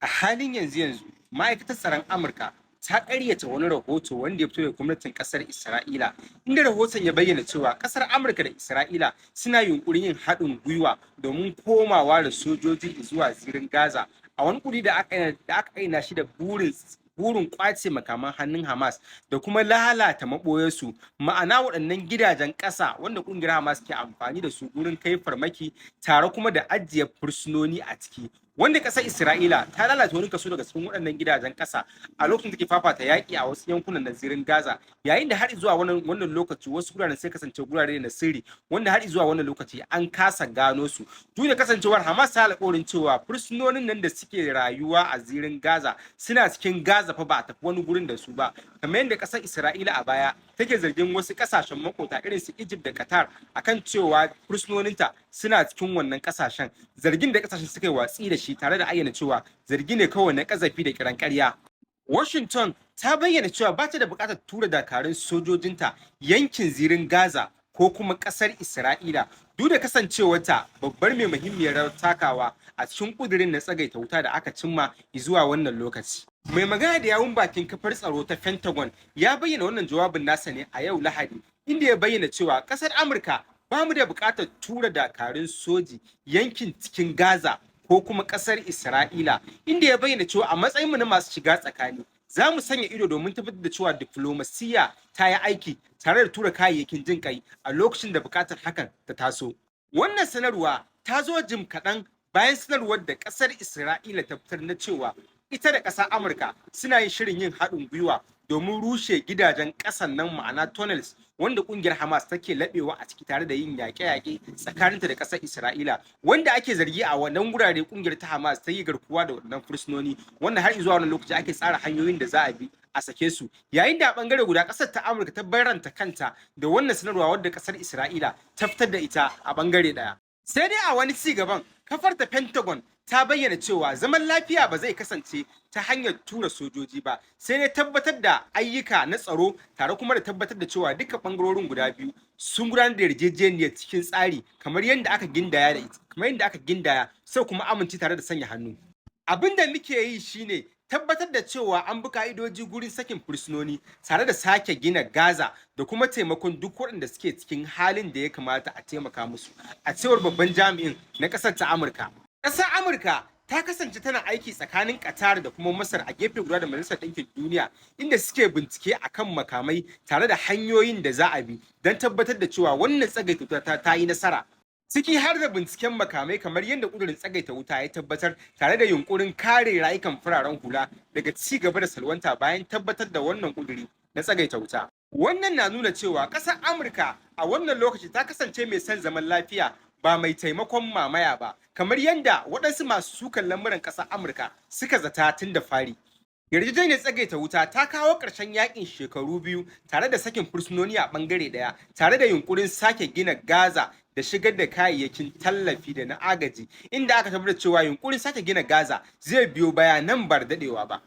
A halin yanzu, ma'aikatar tsaron Amurka ta ƙaryata wani rahoto wanda ya fito daga gwamnatin ƙasar Isra'ila, inda rahoton ya bayyana cewa ƙasar Amurka da Isra'ila suna yunƙurin yin haɗin gwiwa domin komawa da sojoji zuwa zirin Gaza a wani ƙuduri da aka aina shi da burin ƙwace makaman hannun Hamas da kuma lalata maɓoyarsu, ma'ana waɗannan gidajen ƙasa wanda ƙungiyar Hamas ke amfani da su wurin kai farmaki tare kuma da ajiye fursunoni a ciki. Wanda ƙasar Isra'ila ta lalata wani kaso daga cikin waɗannan gidajen ƙasa a lokacin da take fafata yaƙi a wasu yankunan na zirin Gaza, yayin da har zuwa wannan lokaci wasu guraren sai kasance gurare na sirri wanda har zuwa wannan lokaci an kasa gano su. Duk da kasancewar Hamas ta alƙawarin cewa fursunonin nan da suke rayuwa a zirin Gaza suna cikin Gaza fa ba a tafi wani gurin da su ba, kamar yadda ƙasar Isra'ila a baya take zargin wasu ƙasashen makota irin su Egypt da Qatar akan cewa fursunoninta suna cikin wannan ƙasashen, zargin da ƙasashen suka yi watsi da shi tare da ayyana cewa zargi ne kawai na ƙazafi da kiran ƙarya. Washington ta bayyana cewa ba ta da buƙatar tura dakarun sojojinta yankin zirin Gaza ko kuma ƙasar Isra'ila, duk da kasancewarta babbar mai muhimmiyar rawar takawa a cikin ƙudurin na tsagaita wuta da aka cimma zuwa wannan lokaci. Mai magana da yawun bakin kafar tsaro ta Pentagon ya bayyana wannan jawabin nasa ne a yau Lahadi, inda ya bayyana cewa ƙasar Amurka ba mu da buƙatar tura dakarun soji yankin cikin Gaza ko kuma ƙasar Isra'ila, inda ya bayyana cewa a matsayinmu na masu shiga tsakani za mu sanya ido domin tabbatar da cewa diflomasiyya ta yi aiki tare da tura kayayyakin jin kai a lokacin da buƙatar hakan ta taso. Wannan sanarwa ta zo jim kaɗan bayan sanarwar da ƙasar Isra'ila ta fitar na cewa ita da ƙasar Amurka suna yin shirin yin haɗin gwiwa domin rushe gidajen ƙasan nan, ma'ana tunnels wanda ƙungiyar Hamas take laɓewa a ciki tare da yin yaƙe-yaƙe tsakaninta da ƙasar Isra'ila, wanda ake zargi a wannan gurare ƙungiyar ta Hamas ta yi garkuwa da waɗannan fursunoni, wanda har zuwa wannan lokaci ake tsara hanyoyin da za a bi a sake su, yayin da a ɓangare guda ƙasar ta Amurka ta barranta kanta da wannan sanarwa wadda ƙasar Isra'ila ta fitar da ita a ɓangare ɗaya. Sai dai a wani ci gaban, kafar ta Pentagon ta bayyana cewa zaman lafiya ba zai kasance ta hanyar tura sojoji ba, sai dai tabbatar da ayyuka na tsaro tare kuma da tabbatar da cewa duka bangarorin guda biyu sun gudanar da yarjejeniyar cikin tsari kamar yadda aka gindaya sai kuma amince tare da sanya hannu. Abin da muke yi shine tabbatar da cewa an bi ka'idoji gurin sakin fursunoni tare da sake gina Gaza da kuma taimakon duk waɗanda suke cikin halin da ya kamata a taimaka musu, a cewar babban jami'in na ƙasar ta Amurka. Ƙasar Amurka ta kasance tana aiki tsakanin Qatar da kuma Masar a gefe guda da Majalisar Ɗinkin Duniya, inda suke bincike akan makamai tare da hanyoyin da za a bi don tabbatar da cewa wannan tsagaita wuta ta yi nasara. Ciki har da binciken makamai kamar yadda ƙudurin tsagaita wuta ya tabbatar, tare da yunƙurin kare rayukan fararen hula daga ci gaba da salwanta bayan tabbatar da wannan ƙuduri na tsagaita wuta. Wannan na nuna cewa ƙasar Amurka a wannan lokaci ta kasance mai son zaman lafiya ba mai taimakon mamaya ba, kamar yadda waɗansu masu sukan lamuran ƙasar Amurka suka zata tun da fari. Yarjejeniyar tsagaita wuta ta kawo ƙarshen yakin shekaru biyu tare da sakin fursunoni a ɓangare ɗaya, tare da yunƙurin sake gina Gaza da shigar da kayayyakin tallafi da na agaji, inda aka tabbatar cewa yunƙurin sake gina Gaza zai biyo baya nan ba da daɗewa ba.